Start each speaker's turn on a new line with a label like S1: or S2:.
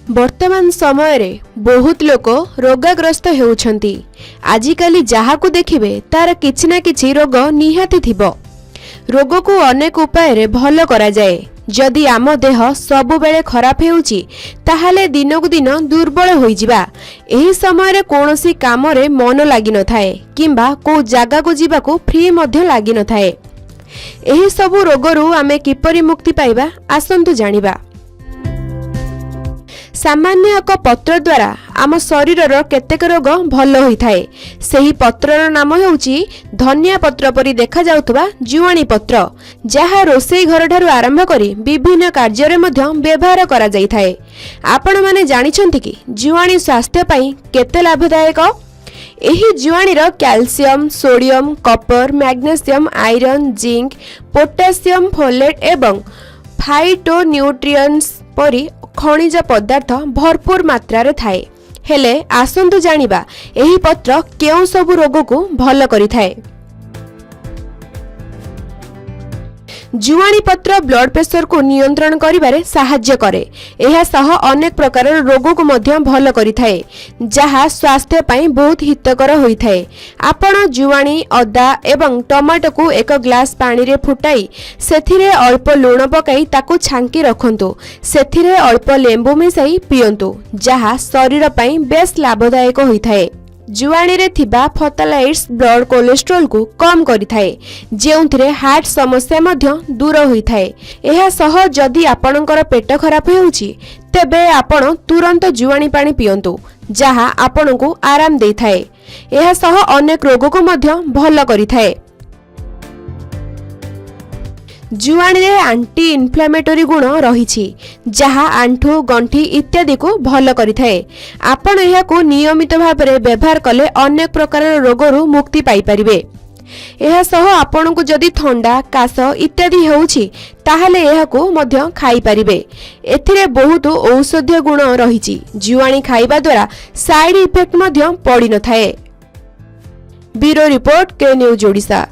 S1: वर्तमान समय रे बहुत लोक रोगाग्रस्त होउछंती। आजिकाली जहाकू देखिबे तार किछि ना किछि रोग निहाती थिबो। रोग को अनेक उपाय रे भलो करा जाए। जदि आम देह सबु बेले खराब हेउची ताहाले दिनकु दिन दुर्बल होई जिबा। एही समय रे कोनोसी काम रे मन लागि न थाए किंबा को जागा को जीवा को फ्री मध्य लागि न थाए। एही सबु रोगरु आमे किपरि मुक्ति पाइबा आसंतु जानिबा। सामान्य एक पत्र द्वारा आम शरीर केतेक रोग भल होई थाए। सेही पत्रर नाम हेउची धनिया पत्र परि देखा जाउतबा जुआणी पत्र, जहा रोसई घर ठारू आरंभ करी विभिन्न कार्य रे मध्य व्यवहार करा जाई थाए। आपण माने जानिछंती कि जुआणी स्वास्थ्य पई केते लाभदायक। एही जुआणीर calcium, sodium, copper, magnesium, iron, zinc, potassium, folate एवं फाइटोन्यूट्रिएंट्स परी खनिज पदार्थ भरपूर मात्रा रे थाए। हेले आसंतु जानिबा एही पत्र केउ सब रोग को भल करि थाए। जुआणी पत्र ब्लड प्रेशर को नियंत्रण करिबारे साहाय्य करे। एहा सह अनेक प्रकार रोग को मध्य भल करि थाए, जहा स्वास्थ्य पई बहुत हितकर होई थाए। आपण जुआणी, अदा एवं टमाटो को एक ग्लास पानी रे फुटाई सेथिरे अल्प लूण पकाई ताकू छांकी रखंतु। सेथिरे अल्प लेंबू मिसाई पियंतु, जहा शरीर पई बेस लाभदायक होई थाए। जुआणी रे थिबा फतालाइट्स ब्लड कोलेस्ट्रोल को कम करि थाए, जेउथिरे हार्ट समस्या मध्य दूर होई थाए। एहा सह जदि आपणकर पेट खराब हेउची तेबे आपण तुरंत जुआणी पानी पियंतु, जहा आपणको आराम देई थाए। एहा सह अनेक रोग को मध्य भल करि थाए। जुआणी रे एंटी इन्फ्लेमेटरी गुण रहिछि, जहा आंठू, गंठी इत्यादि को भल करि थाए। आपण एहा को नियमित भाबरे व्यवहार कले अनेक प्रकार रोगरु मुक्ति पाई परिबे। एहा सह आपण को जदि ठंडा, काश इत्यादि हेउछि ताहाले एहा को मध्य खाई परिबे। एथिरे बहुत औषधीय गुण रहिछि। जुआणी खाइबा द्वारा साइड इफेक्ट मध्य पड़ी न थाए। ब्यूरो रिपोर्ट, के न्यूज ओडिशा।